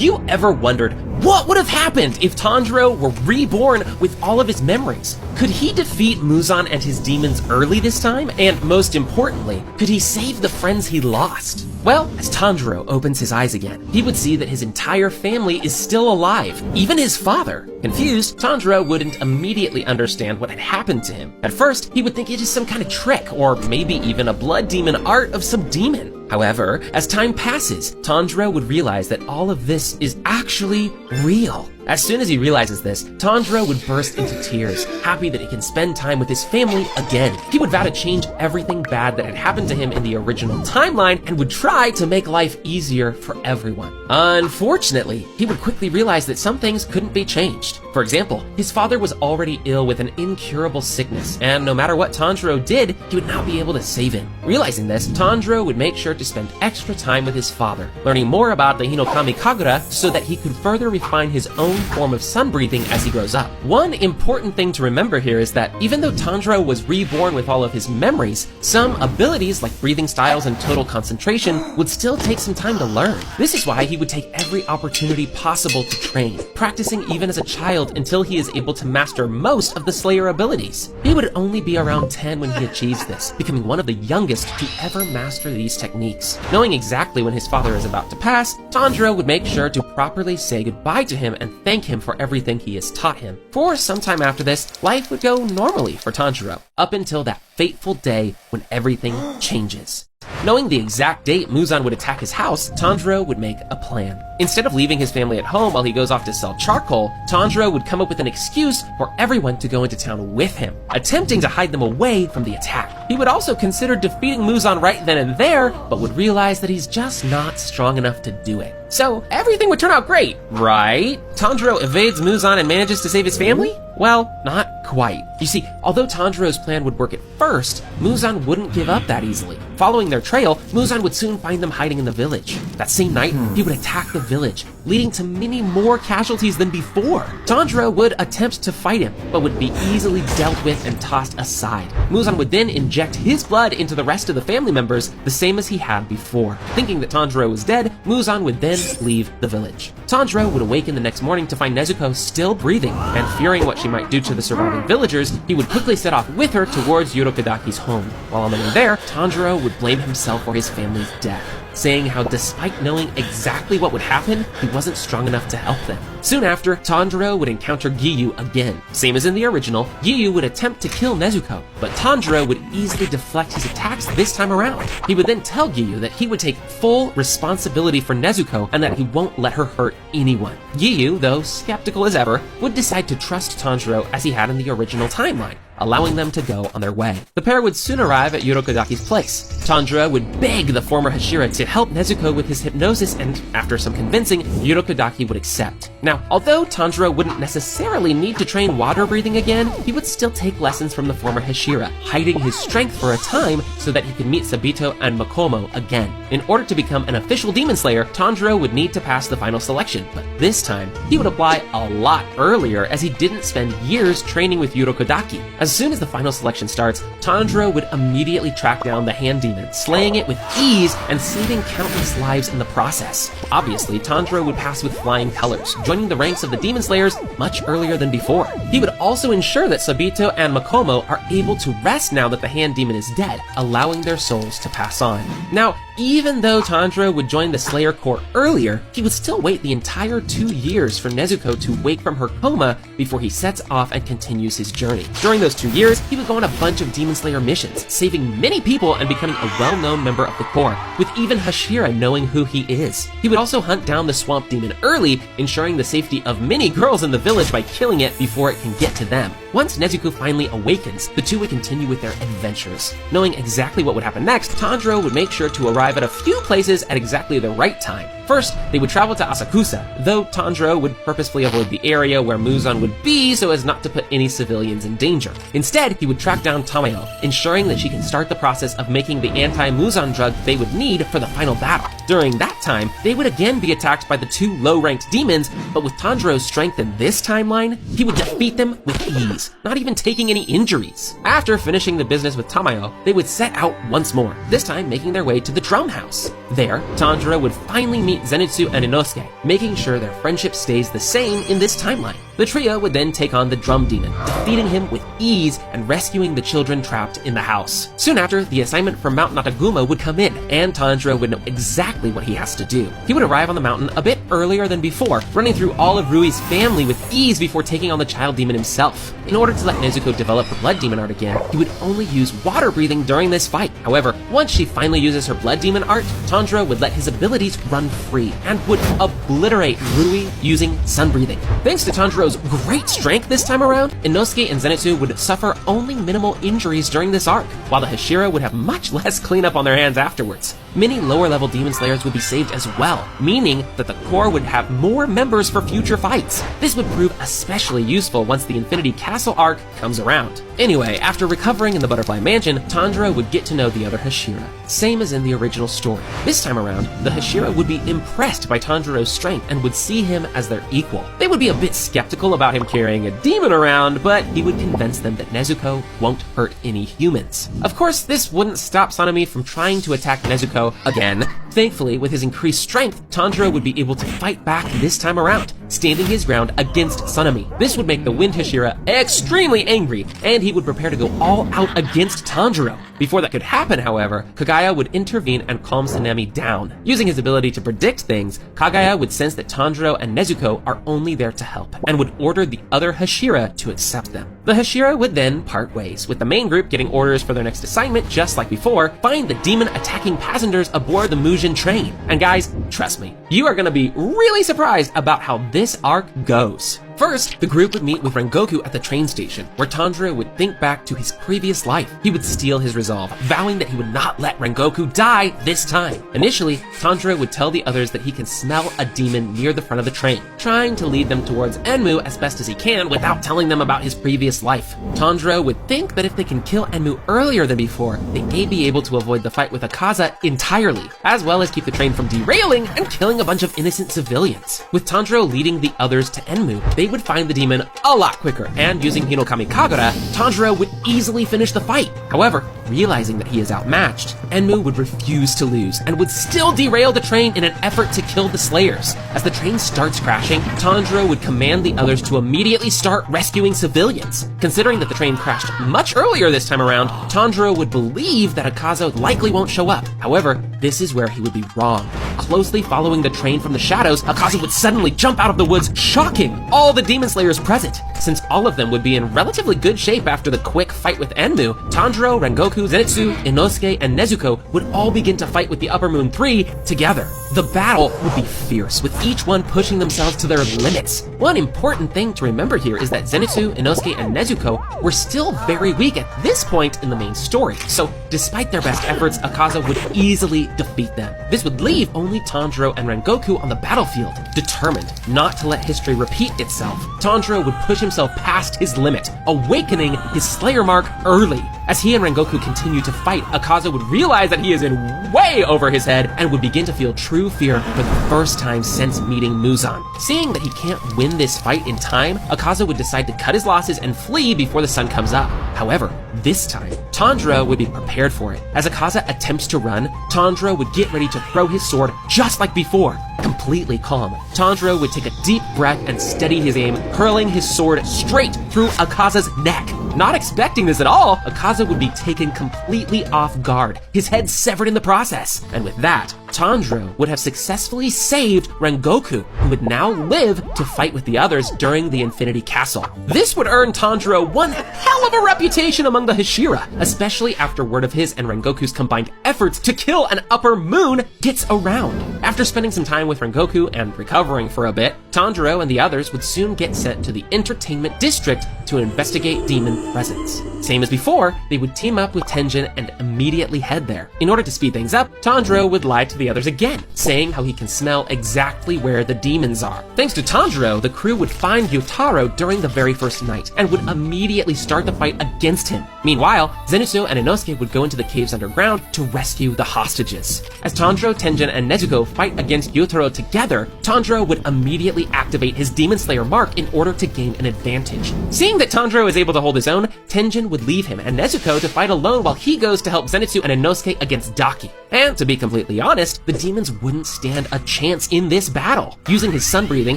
Have you ever wondered what would have happened if Tanjiro were reborn with all of his memories? Could he defeat Muzan and his demons early this time? And most importantly, could he save the friends he lost? Well, as Tanjiro opens his eyes again, he would see that his entire family is still alive, even his father. Confused, Tanjiro wouldn't immediately understand what had happened to him. At first, he would think it is some kind of trick, or maybe even a blood demon art of some demon. However, as time passes, Tanjiro would realize that all of this is actually real. As soon as he realizes this, Tanjiro would burst into tears, happy that he can spend time with his family again. He would vow to change everything bad that had happened to him in the original timeline and would try to make life easier for everyone. Unfortunately, he would quickly realize that some things couldn't be changed. For example, his father was already ill with an incurable sickness, and no matter what Tanjiro did, he would not be able to save him. Realizing this, Tanjiro would make sure to spend extra time with his father, learning more about the Hinokami Kagura so that he could further refine his own form of sun breathing as he grows up. One important thing to remember here is that even though Tanjiro was reborn with all of his memories, some abilities like breathing styles and total concentration would still take some time to learn. This is why he would take every opportunity possible to train, practicing even as a child until he is able to master most of the Slayer abilities. He would only be around 10 when he achieves this, becoming one of the youngest to ever master these techniques. Knowing exactly when his father is about to pass, Tanjiro would make sure to properly say goodbye to him and thank him for everything he has taught him. For some time after this, life would go normally for Tanjiro, up until that fateful day when everything changes. Knowing the exact date Muzan would attack his house, Tanjiro would make a plan. Instead of leaving his family at home while he goes off to sell charcoal, Tanjiro would come up with an excuse for everyone to go into town with him, attempting to hide them away from the attack. He would also consider defeating Muzan right then and there, but would realize that he's just not strong enough to do it. So everything would turn out great, right? Tanjiro evades Muzan and manages to save his family? Well, not quite. You see, although Tanjiro's plan would work at first, Muzan wouldn't give up that easily. Following their trail, Muzan would soon find them hiding in the village. That same night, he would attack the village, leading to many more casualties than before. Tanjiro would attempt to fight him, but would be easily dealt with and tossed aside. Muzan would then inject his blood into the rest of the family members, the same as he had before. Thinking that Tanjiro was dead, Muzan would then leave the village. Tanjiro would awaken the next morning to find Nezuko still breathing, and fearing what she might do to the surviving villagers, he would quickly set off with her towards Urokodaki's home. While on the way there, Tanjiro would blame himself for his family's death, saying how despite knowing exactly what would happen, he wasn't strong enough to help them. Soon after, Tanjiro would encounter Giyu again. Same as in the original, Giyu would attempt to kill Nezuko, but Tanjiro would easily deflect his attacks this time around. He would then tell Giyu that he would take full responsibility for Nezuko and that he won't let her hurt anyone. Giyu, though skeptical as ever, would decide to trust Tanjiro as he had in the original timeline, allowing them to go on their way. The pair would soon arrive at Urokodaki's place. Tanjiro would beg the former Hashira to help Nezuko with his hypnosis, and after some convincing, Urokodaki would accept. Now, although Tanjiro wouldn't necessarily need to train water breathing again, he would still take lessons from the former Hashira, hiding his strength for a time so that he could meet Sabito and Makomo again. In order to become an official Demon Slayer, Tanjiro would need to pass the final selection, but this time, he would apply a lot earlier as he didn't spend years training with Urokodaki. As soon as the final selection starts, Tanjiro would immediately track down the hand demon, slaying it with ease and saving countless lives in the process. Obviously, Tanjiro would pass with flying colors, joining the ranks of the Demon Slayers much earlier than before. He would also ensure that Sabito and Makomo are able to rest now that the hand demon is dead, allowing their souls to pass on. Now, even though Tanjiro would join the Slayer Corps earlier, he would still wait the entire 2 years for Nezuko to wake from her coma before he sets off and continues his journey. During those 2 years, he would go on a bunch of Demon Slayer missions, saving many people and becoming a well-known member of the Corps, with even Hashira knowing who he is. He would also hunt down the Swamp Demon early, ensuring the safety of many girls in the village by killing it before it can get to them. Once Nezuko finally awakens, the two would continue with their adventures. Knowing exactly what would happen next, Tanjiro would make sure to arrive at a few places at exactly the right time. First, they would travel to Asakusa, though Tanjiro would purposefully avoid the area where Muzan would be so as not to put any civilians in danger. Instead, he would track down Tamayo, ensuring that she can start the process of making the anti-Muzan drug they would need for the final battle. During that time, they would again be attacked by the two low-ranked demons, but with Tanjiro's strength in this timeline, he would defeat them with ease, not even taking any injuries. After finishing the business with Tamayo, they would set out once more, this time making their way to the Drum House. There, Tanjiro would finally meet Zenitsu, and Inosuke, making sure their friendship stays the same in this timeline. The trio would then take on the Drum Demon, defeating him with ease and rescuing the children trapped in the house. Soon after, the assignment from Mount Nataguma would come in, and Tanjiro would know exactly what he has to do. He would arrive on the mountain a bit earlier than before, running through all of Rui's family with ease before taking on the Child Demon himself. In order to let Nezuko develop the Blood Demon art again, he would only use water breathing during this fight. However, once she finally uses her Blood Demon art, Tanjiro would let his abilities run free and would obliterate Rui using sun breathing. Thanks to Tanjiro's great strength this time around, Inosuke and Zenitsu would suffer only minimal injuries during this arc, while the Hashira would have much less cleanup on their hands afterwards. Many lower-level Demon Slayers would be saved as well, meaning that the Corps would have more members for future fights. This would prove especially useful once the Infinity Castle arc comes around. Anyway, after recovering in the Butterfly Mansion, Tanjiro would get to know the other Hashira, same as in the original story. This time around, the Hashira would be impressed by Tanjiro's strength and would see him as their equal. They would be a bit skeptical about him carrying a demon around, but he would convince them that Nezuko won't hurt any humans. Of course, this wouldn't stop Sanemi from trying to attack Nezuko again. Thankfully, with his increased strength, Tanjiro would be able to fight back this time around, standing his ground against Sanemi. This would make the Wind Hashira extremely angry, and he would prepare to go all out against Tanjiro. Before that could happen, however, Kagaya would intervene and calm Sanemi down. Using his ability to predict things, Kagaya would sense that Tanjiro and Nezuko are only there to help, and would order the other Hashira to accept them. The Hashira would then part ways, with the main group getting orders for their next assignment just like before: find the demon attacking passengers aboard the Mujin train. And guys, trust me, you are gonna be really surprised about how this arc goes. First, the group would meet with Rengoku at the train station, where Tanjiro would think back to his previous life. He would steel his resolve, vowing that he would not let Rengoku die this time. Initially, Tanjiro would tell the others that he can smell a demon near the front of the train, trying to lead them towards Enmu as best as he can without telling them about his previous life. Tanjiro would think that if they can kill Enmu earlier than before, they may be able to avoid the fight with Akaza entirely, as well as keep the train from derailing and killing a bunch of innocent civilians. With Tanjiro leading the others to Enmu, they would find the demon a lot quicker, and using Hinokami Kagura, Tanjiro would easily finish the fight. However, realizing that he is outmatched, Enmu would refuse to lose and would still derail the train in an effort to kill the Slayers. As the train starts crashing, Tanjiro would command the others to immediately start rescuing civilians. Considering that the train crashed much earlier this time around, Tanjiro would believe that Akaza likely won't show up. However, this is where he would be wrong. Closely following the train from the shadows, Akaza would suddenly jump out of the woods, shocking all the Demon Slayers present. Since all of them would be in relatively good shape after the quick fight with Enmu, Tanjiro, Rengoku, Zenitsu, Inosuke, and Nezuko would all begin to fight with the Upper Moon 3 together. The battle would be fierce, with each one pushing themselves to their limits. One important thing to remember here is that Zenitsu, Inosuke, and Nezuko were still very weak at this point in the main story, so despite their best efforts, Akaza would easily defeat them. This would leave only Tanjiro and Rengoku on the battlefield. Determined not to let history repeat itself, Tanjiro would push himself past his limit, awakening his Slayer mark early. As he and Rengoku continue to fight, Akaza would realize that he is in way over his head and would begin to feel true fear for the first time since meeting Muzan. Seeing that he can't win this fight in time, Akaza would decide to cut his losses and flee before the sun comes up. However, this time, Tanjiro would be prepared for it. As Akaza attempts to run, Tanjiro would get ready to throw his sword just like before. Completely calm, Tanjiro would take a deep breath and steady his aim, hurling his sword straight through Akaza's neck. Not expecting this at all, Akaza would be taken completely off guard, his head severed in the process. And with that, Tanjiro would have successfully saved Rengoku, who would now live to fight with the others during the Infinity Castle. This would earn Tanjiro one hell of a reputation among the Hashira, especially after word of his and Rengoku's combined efforts to kill an Upper Moon gets around. After spending some time with Rengoku and recovering for a bit, Tanjiro and the others would soon get sent to the Entertainment District to investigate demon presence. Same as before, they would team up with Tenjin and immediately head there. In order to speed things up, Tanjiro would lie to the others again, saying how he can smell exactly where the demons are. Thanks to Tanjiro, the crew would find Gyotaro during the very first night and would immediately start the fight against him. Meanwhile, Zenitsu and Inosuke would go into the caves underground to rescue the hostages. As Tanjiro, Tenjin, and Nezuko fight against Gyutaro together, Tanjiro would immediately activate his Demon Slayer mark in order to gain an advantage. Seeing that Tanjiro is able to hold his own, Tenjin would leave him and Nezuko to fight alone while he goes to help Zenitsu and Inosuke against Daki. And to be completely honest, the demons wouldn't stand a chance in this battle. Using his sun breathing,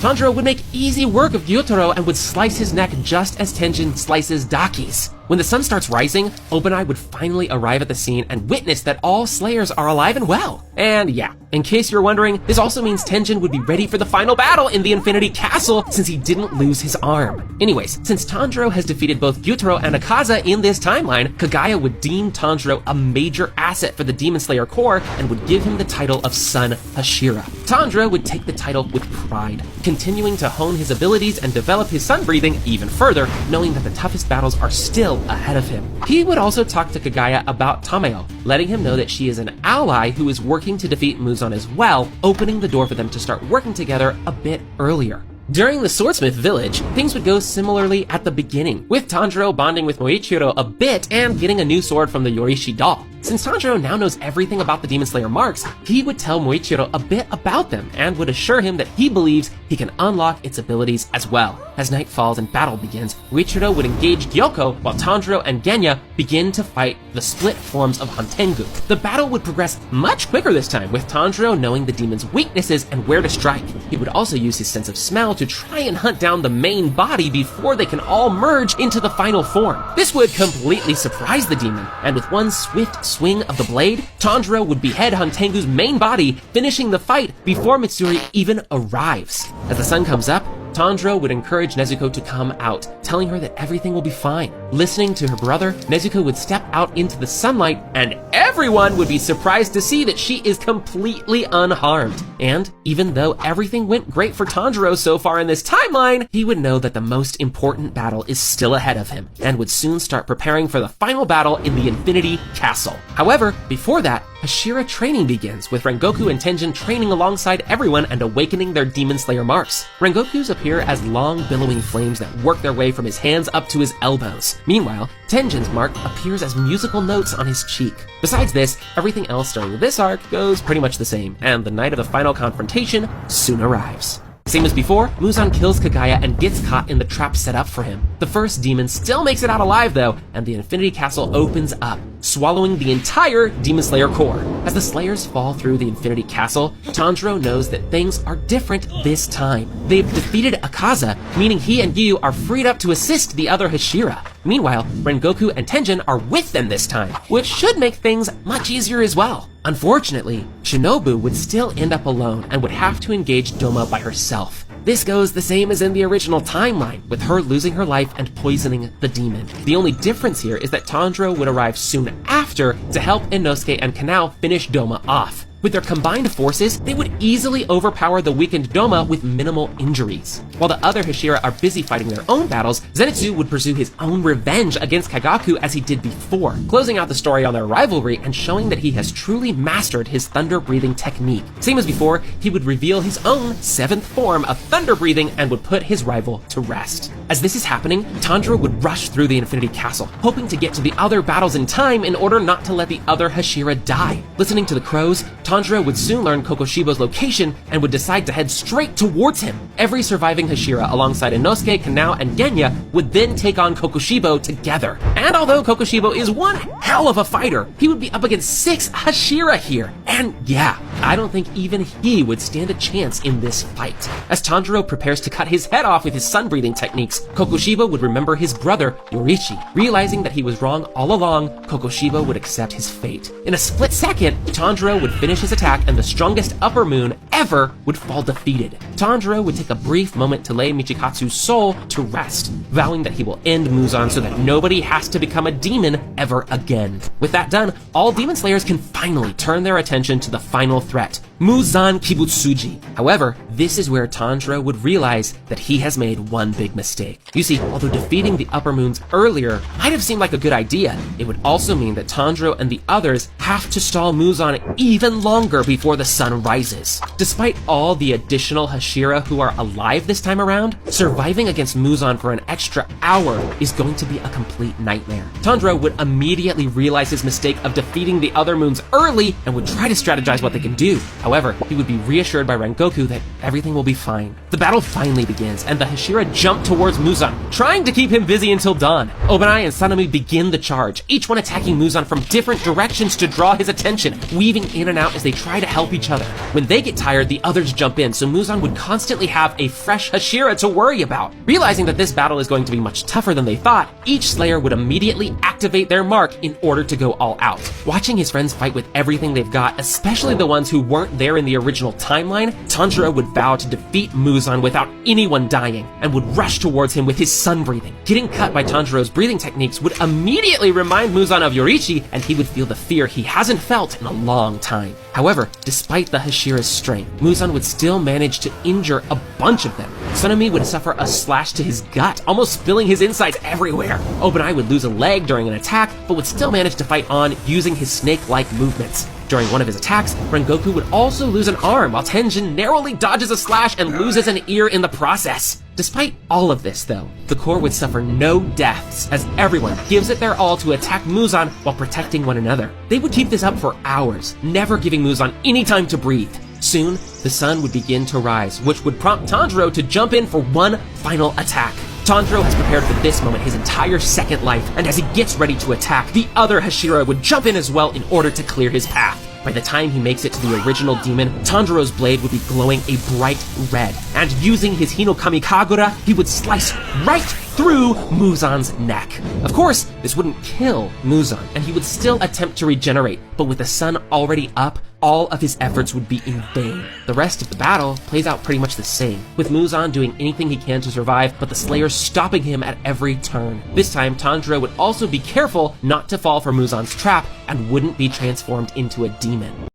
Tanjiro would make easy work of Gyutaro and would slice his neck just as Tenjin slices Daki's. When the sun starts rising, OpenEye would finally arrive at the scene and witness that all Slayers are alive and well. And yeah, in case you're wondering, this also means Tenjin would be ready for the final battle in the Infinity Castle since he didn't lose his arm. Anyways, since Tanjiro has defeated both Gyutaro and Akaza in this timeline, Kagaya would deem Tanjiro a major asset for the Demon Slayer Corps and would give him the title of Son Hashira. Tanjiro would take the title with pride, continuing to hone his abilities and develop his sun breathing even further, knowing that the toughest battles are still ahead of him. He would also talk to Kagaya about Tameo, letting him know that she is an ally who is working to defeat Muzan as well, opening the door for them to start working together a bit earlier. During the Swordsmith Village, things would go similarly at the beginning, with Tanjiro bonding with Moichiro a bit and getting a new sword from the Yorishi doll. Since Tanjiro now knows everything about the Demon Slayer marks, he would tell Moichiro a bit about them and would assure him that he believes he can unlock its abilities as well. As night falls and battle begins, Moichiro would engage Gyoko while Tanjiro and Genya begin to fight the split forms of Hantengu. The battle would progress much quicker this time, with Tanjiro knowing the demon's weaknesses and where to strike. He would also use his sense of smell to try and hunt down the main body before they can all merge into the final form. This would completely surprise the demon, and with one swift swing of the blade, Tanjiro would behead Hantengu's main body, finishing the fight before Mitsuri even arrives. As the sun comes up, Tanjiro would encourage Nezuko to come out, telling her that everything will be fine. Listening to her brother, Nezuko would step out into the sunlight, and everyone would be surprised to see that she is completely unharmed. And even though everything went great for Tanjiro so far in this timeline, he would know that the most important battle is still ahead of him, and would soon start preparing for the final battle in the Infinity Castle. However, before that, Hashira training begins, with Rengoku and Tenjin training alongside everyone and awakening their Demon Slayer marks. Rengoku's appear as long billowing flames that work their way from his hands up to his elbows. Meanwhile, Tenjin's mark appears as musical notes on his cheek. Besides this, everything else during this arc goes pretty much the same, and the night of the final confrontation soon arrives. Same as before, Muzan kills Kagaya and gets caught in the trap set up for him. The first demon still makes it out alive though, and the Infinity Castle opens up, swallowing the entire Demon Slayer Corps. As the Slayers fall through the Infinity Castle, Tanjiro knows that things are different this time. They've defeated Akaza, meaning he and Giyu are freed up to assist the other Hashira. Meanwhile, Rengoku and Tenjin are with them this time, which should make things much easier as well. Unfortunately, Shinobu would still end up alone and would have to engage Doma by herself. This goes the same as in the original timeline, with her losing her life and poisoning the demon. The only difference here is that Tanjiro would arrive soon after to help Inosuke and Kanao finish Doma off. With their combined forces, they would easily overpower the weakened Doma with minimal injuries. While the other Hashira are busy fighting their own battles, Zenitsu would pursue his own revenge against Kagaku as he did before, closing out the story on their rivalry and showing that he has truly mastered his thunder-breathing technique. Same as before, he would reveal his own 7th form of thunder-breathing and would put his rival to rest. As this is happening, Tanjiro would rush through the Infinity Castle, hoping to get to the other battles in time in order not to let the other Hashira die. Listening to the crows, Tanjiro would soon learn Kokoshibo's location and would decide to head straight towards him. Every surviving Hashira alongside Inosuke, Kanao, and Genya would then take on Kokoshibo together. And although Kokoshibo is one hell of a fighter, he would be up against 6 Hashira here. And yeah, I don't think even he would stand a chance in this fight. As Tanjiro prepares to cut his head off with his sun-breathing techniques, Kokoshibo would remember his brother, Yorishi. Realizing that he was wrong all along, Kokoshibo would accept his fate. In a split second, Tanjiro would finish his attack and the strongest upper moon ever would fall defeated. Tanjiro would take a brief moment to lay Michikatsu's soul to rest, vowing that he will end Muzan so that nobody has to become a demon ever again. With that done, all Demon Slayers can finally turn their attention to the final threat, Muzan Kibutsuji. However, this is where Tanjiro would realize that he has made one big mistake. You see, although defeating the upper moons earlier might have seemed like a good idea, it would also mean that Tanjiro and the others have to stall Muzan even longer before the sun rises. Despite all the additional Hashira who are alive this time around, surviving against Muzan for an extra hour is going to be a complete nightmare. Tanjiro would immediately realize his mistake of defeating the other moons early and would try to strategize what they can do. However, he would be reassured by Rengoku that everything will be fine. The battle finally begins, and the Hashira jump towards Muzan, trying to keep him busy until dawn. Obanai and Sanemi begin the charge, each one attacking Muzan from different directions to draw his attention, weaving in and out as they try to help each other. When they get tired, the others jump in, so Muzan would constantly have a fresh Hashira to worry about. Realizing that this battle is going to be much tougher than they thought, each Slayer would immediately activate their mark in order to go all out. Watching his friends fight with everything they've got, especially the ones who weren't there in the original timeline, Tanjiro would vow to defeat Muzan without anyone dying, and would rush towards him with his sun breathing. Getting cut by Tanjiro's breathing techniques would immediately remind Muzan of Yoriichi, and he would feel the fear he hasn't felt in a long time. However, despite the Hashira's strength, Muzan would still manage to injure a bunch of them. Sanemi would suffer a slash to his gut, almost spilling his insides everywhere. Obanai would lose a leg during an attack, but would still manage to fight on using his snake-like movements. During one of his attacks, Rengoku would also lose an arm, while Tenjin narrowly dodges a slash and loses an ear in the process. Despite all of this, though, the Corps would suffer no deaths, as everyone gives it their all to attack Muzan while protecting one another. They would keep this up for hours, never giving Muzan any time to breathe. Soon, the sun would begin to rise, which would prompt Tanjiro to jump in for one final attack. Tanjiro has prepared for this moment his entire second life, and as he gets ready to attack, the other Hashira would jump in as well in order to clear his path. By the time he makes it to the original demon, Tanjiro's blade would be glowing a bright red, and using his Hinokami Kagura, he would slice right through Muzan's neck. Of course, this wouldn't kill Muzan, and he would still attempt to regenerate, but with the sun already up, all of his efforts would be in vain. The rest of the battle plays out pretty much the same, with Muzan doing anything he can to survive, but the Slayers stopping him at every turn. This time, Tanjiro would also be careful not to fall for Muzan's trap and wouldn't be transformed into a demon.